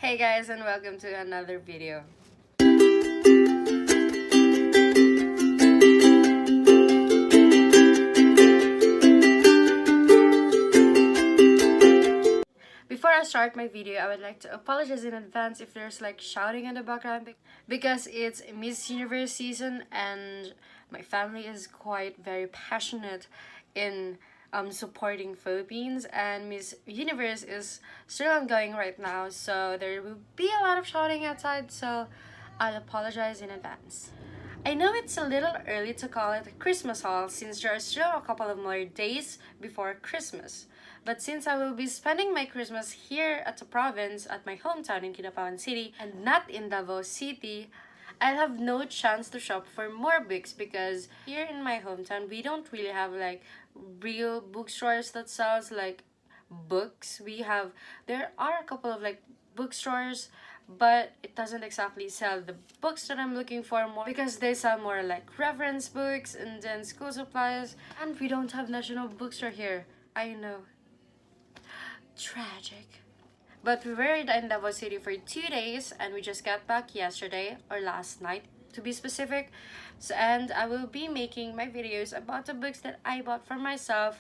Hey guys, and welcome to another video. Before I start my video, I would like to apologize in advance if there's like shouting in the background because it's Miss Universe season and my family is quite very passionate in supporting Philippines, and Miss Universe is still ongoing right now, so there will be a lot of shouting outside, so I'll apologize in advance. I know it's a little early to call it Christmas haul since there are still a couple of more days before Christmas. But since I will be spending my Christmas here at the province, at my hometown in Kinabalan City, and not in Davao City, I'll have no chance to shop for more books because here in my hometown, we don't really have like real bookstores that sells like books. There are a couple of like bookstores, but it doesn't exactly sell the books that I'm looking for more because they sell more like reference books and then school supplies, and we don't have national bookstore here. I know. Tragic. But we were in Davao City for 2 days and we just got back yesterday or last night to be specific. And I will be making my videos about the books that I bought for myself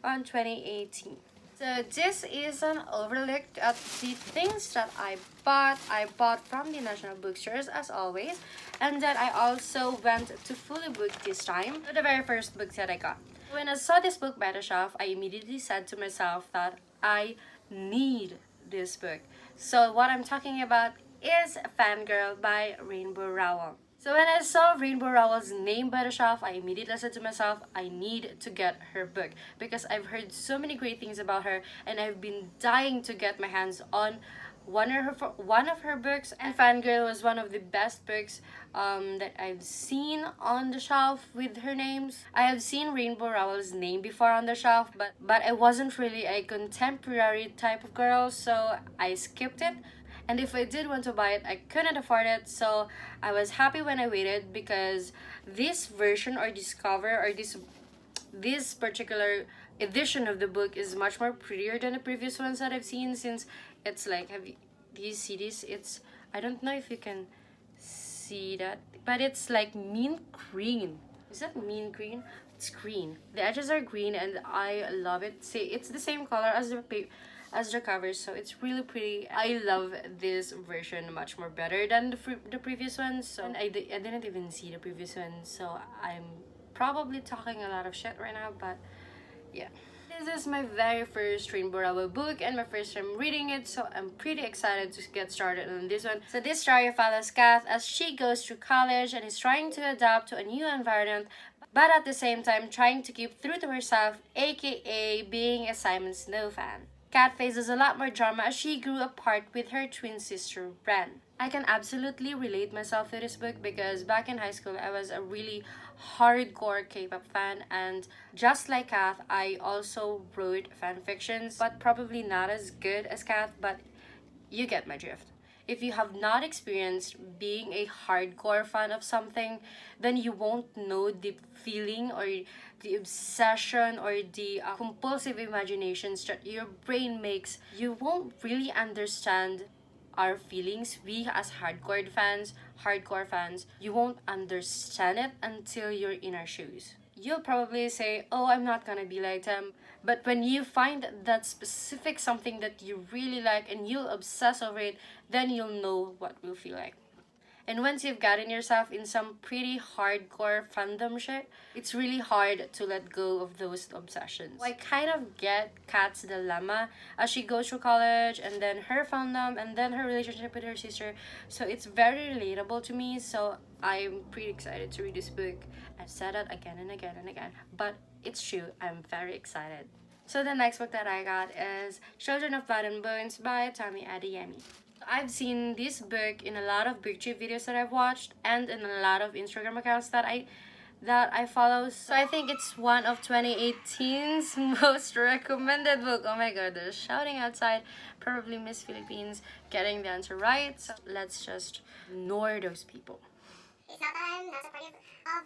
on 2018. So this is an overlook at the things that I bought. I bought from the national bookstores as always, and then I also went to Fully Booked this time. So the very first book that I got. When I saw this book by the shelf, I immediately said to myself that I need this book. So what I'm talking about is Fangirl by Rainbow Rowell. So when I saw Rainbow Rowell's name by the shelf, I immediately said to myself, I need to get her book because I've heard so many great things about her and I've been dying to get my hands on one of her books, and Fangirl was one of the best books that I've seen on the shelf with her names. I have seen Rainbow Rowell's name before on the shelf, but I wasn't really a contemporary type of girl, so I skipped it. And if I did want to buy it, I couldn't afford it, so I was happy when I waited because this version or this cover or this particular edition of the book is much more prettier than the previous ones that I've seen, since it's like, do you see this? I don't know if you can see that, but it's like mint green. Is that mint green? It's green. The edges are green and I love it. See, it's the same color as the cover, so it's really pretty. I love this version much more better than the previous one. So and I didn't even see the previous one, so I'm probably talking a lot of shit right now, but yeah. This is my very first Rainbow Rowell book and my first time reading it, so I'm pretty excited to get started on this one. So this story follows Kath as she goes through college and is trying to adapt to a new environment, but at the same time trying to keep true to herself, aka being a Simon Snow fan. Kat faces a lot more drama as she grew apart with her twin sister, Bren. I can absolutely relate myself to this book because back in high school, I was a really hardcore K-pop fan, and just like Kath, I also wrote fanfictions, but probably not as good as Kath, but you get my drift. If you have not experienced being a hardcore fan of something, then you won't know the feeling or the obsession or the compulsive imaginations that your brain makes. You won't really understand our feelings. We as hardcore fans, you won't understand it until you're in our shoes. You'll probably say, oh, I'm not gonna be like them. But when you find that specific something that you really like and you'll obsess over it, then you'll know what will feel like. And once you've gotten yourself in some pretty hardcore fandom shit, it's really hard to let go of those obsessions. I kind of get Kat's dilemma as she goes through college and then her fandom and then her relationship with her sister. So it's very relatable to me, so I'm pretty excited to read this book. I've said that again and again and again, but it's true, I'm very excited. So the next book that I got is Children of Blood and Bones by Tommy Adeyemi. I've seen this book in a lot of book trip videos that I've watched and in a lot of Instagram accounts that I follow. So I think it's one of 2018's most recommended book. Oh my god, they're shouting outside. Probably Miss Philippines getting the answer right. So let's just ignore those people. It's not that I'm not supportive of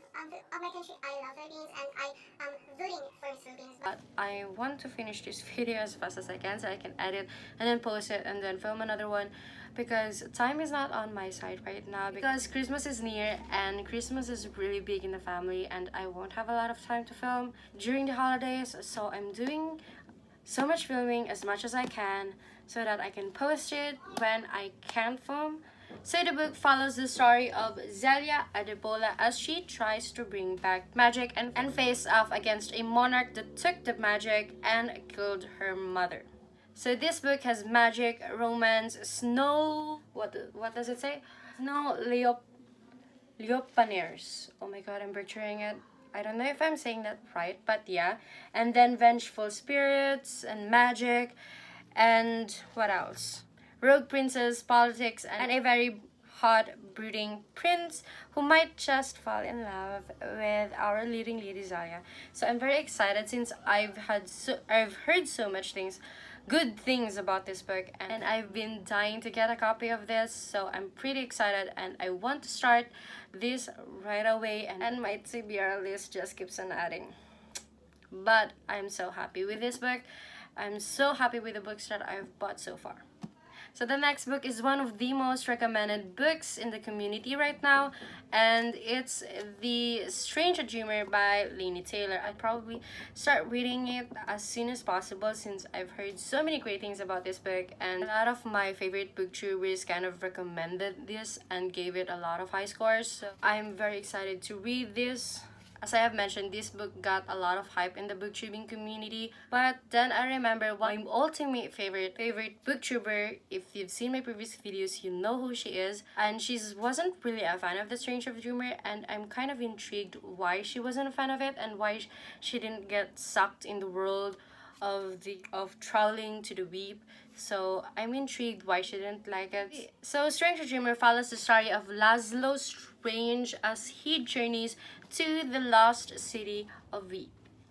my country. I love Philippines and I am rooting for Miss Philippines. But I want to finish this video as fast as I can so I can edit and then post it and then film another one, because time is not on my side right now because Christmas is near and Christmas is really big in the family and I won't have a lot of time to film during the holidays. So I'm doing so much filming as much as I can so that I can post it when I can't film. So the book follows the story of Zelia Adebola as she tries to bring back magic and face off against a monarch that took the magic and killed her mother. So this book has magic, romance, snow. What does it say? Snow Leopaneers. Oh my god, I'm butchering it. I don't know if I'm saying that right, but yeah. And then vengeful spirits and magic, and what else? Rogue princess, politics, and a very hot, brooding prince who might just fall in love with our leading lady Zaya. So I'm very excited since I've heard so much good things about this book, and I've been dying to get a copy of this. So I'm pretty excited and I want to start this right away, and my TBR list just keeps on adding. But I'm so happy with this book. I'm so happy with the books that I've bought so far. So the next book is one of the most recommended books in the community right now, and it's The Strange Dreamer by Laini Taylor. I'd probably start reading it as soon as possible since I've heard so many great things about this book, and a lot of my favorite booktubers kind of recommended this and gave it a lot of high scores. So I'm very excited to read this. As I have mentioned, this book got a lot of hype in the booktubing community, but then I remember my ultimate favorite booktuber. If you've seen my previous videos, you know who she is, and she wasn't really a fan of The Strange Dreamer, and I'm kind of intrigued why she wasn't a fan of it and why she didn't get sucked in the world of traveling to the Weep. So I'm intrigued why she didn't like it. So Strange Dreamer follows the story of Laszlo Strange as he journeys to the lost city of Veep.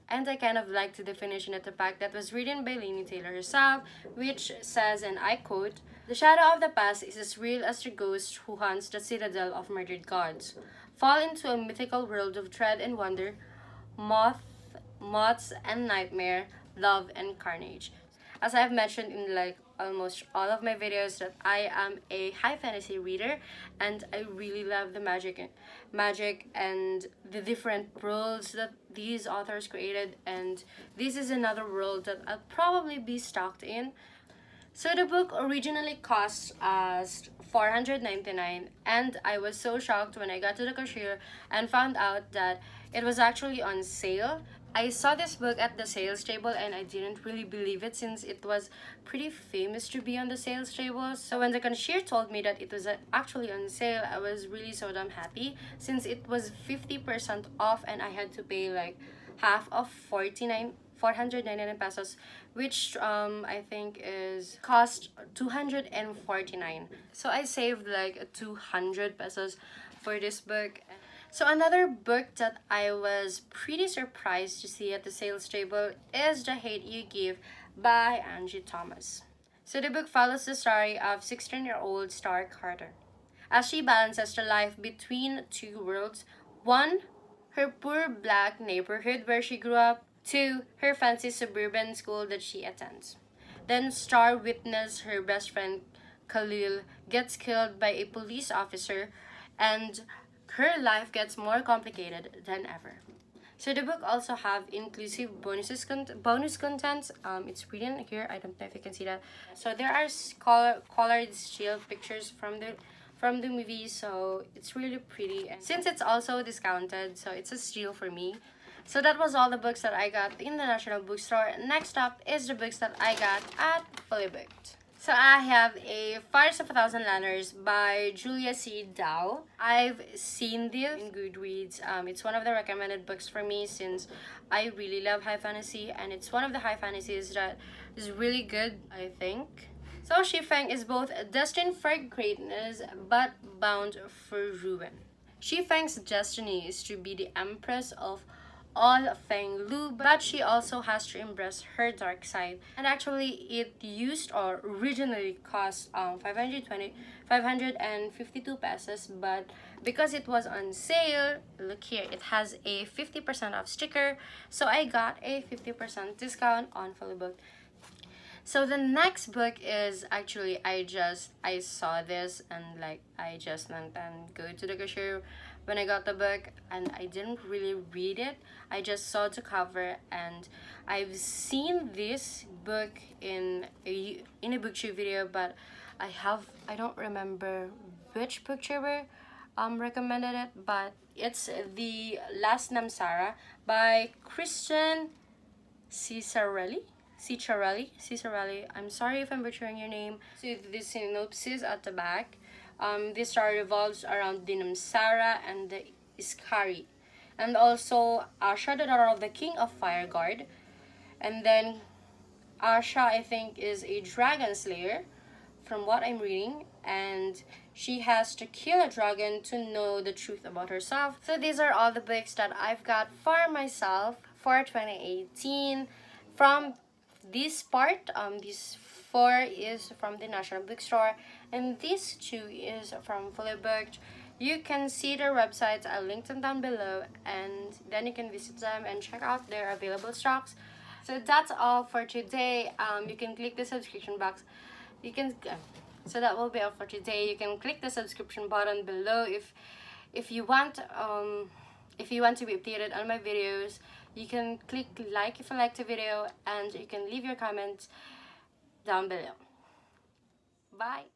And I kind of like the definition of the pack that was written by Laini Taylor herself, which says, and I quote, "The shadow of the past is as real as the ghost who haunts the citadel of murdered gods. Fall into a mythical world of dread and wonder, moths and nightmare, love and carnage." As I have mentioned in like almost all of my videos, that I am a high fantasy reader and I really love the magic and the different worlds that these authors created, and this is another world that I'll probably be stuck in. So the book originally cost us $499, and I was so shocked when I got to the cashier and found out that it was actually on sale. I saw this book at the sales table and I didn't really believe it since it was pretty famous to be on the sales table. So when the cashier told me that it was actually on sale, I was really so damn happy since it was 50% off and I had to pay like half of 499 pesos, which I think is cost 249. So I saved like 200 pesos for this book. So another book that I was pretty surprised to see at the sales table is The Hate You Give by Angie Thomas. So the book follows the story of 16-year-old Star Carter as she balances the life between two worlds. One, her poor black neighborhood where she grew up. Two, her fancy suburban school that she attends. Then Star witnesses her best friend Khalil gets killed by a police officer, and her life gets more complicated than ever. So the book also have inclusive bonus content. It's written here. I don't know if you can see that. So there are colored still pictures from the movie. So it's really pretty. And since it's also discounted, so it's a steal for me. So that was all the books that I got in the National Bookstore. Next up is the books that I got at Fully Booked. So I have a Fires of a Thousand Lanterns by Julia C. Dow. I've seen this in Goodreads. It's one of the recommended books for me since I really love high fantasy, and it's one of the high fantasies that is really good, I think. So Shifeng is both destined for greatness but bound for ruin. Shifeng's destiny is to be the empress of all thing Lu, but she also has to embrace her dark side. And actually, it used or originally cost 552 pesos, but because it was on sale, look here, it has a 50% off sticker, so I got a 50% discount on Fully Booked. So the next book is actually I saw this and like I just went and go to the cashier when I got the book, and I didn't really read it. I just saw the cover, and I've seen this book in a BookTube video, but I don't remember which booktuber recommended it, but it's The Last Namsara by Christian Ciccarelli. I'm sorry if I'm butchering your name. So the synopsis at the back. This story revolves around the Namsara and the Iskari, and also Asha, the daughter of the king of Fire Guard. And then Asha, I think, is a dragon slayer, from what I'm reading, and she has to kill a dragon to know the truth about herself. So these are all the books that I've got for myself for 2018. From this part, these 4 is from the National Bookstore, and this 2 is from Fully Booked. You can see their websites, I'll link them down below, and then you can visit them and check out their available stocks. So that's all for today. You can click the subscription box. So that will be all for today. You can click the subscription button below if you want to be updated on my videos. You can click like if you like the video, and you can leave your comments down below. Bye.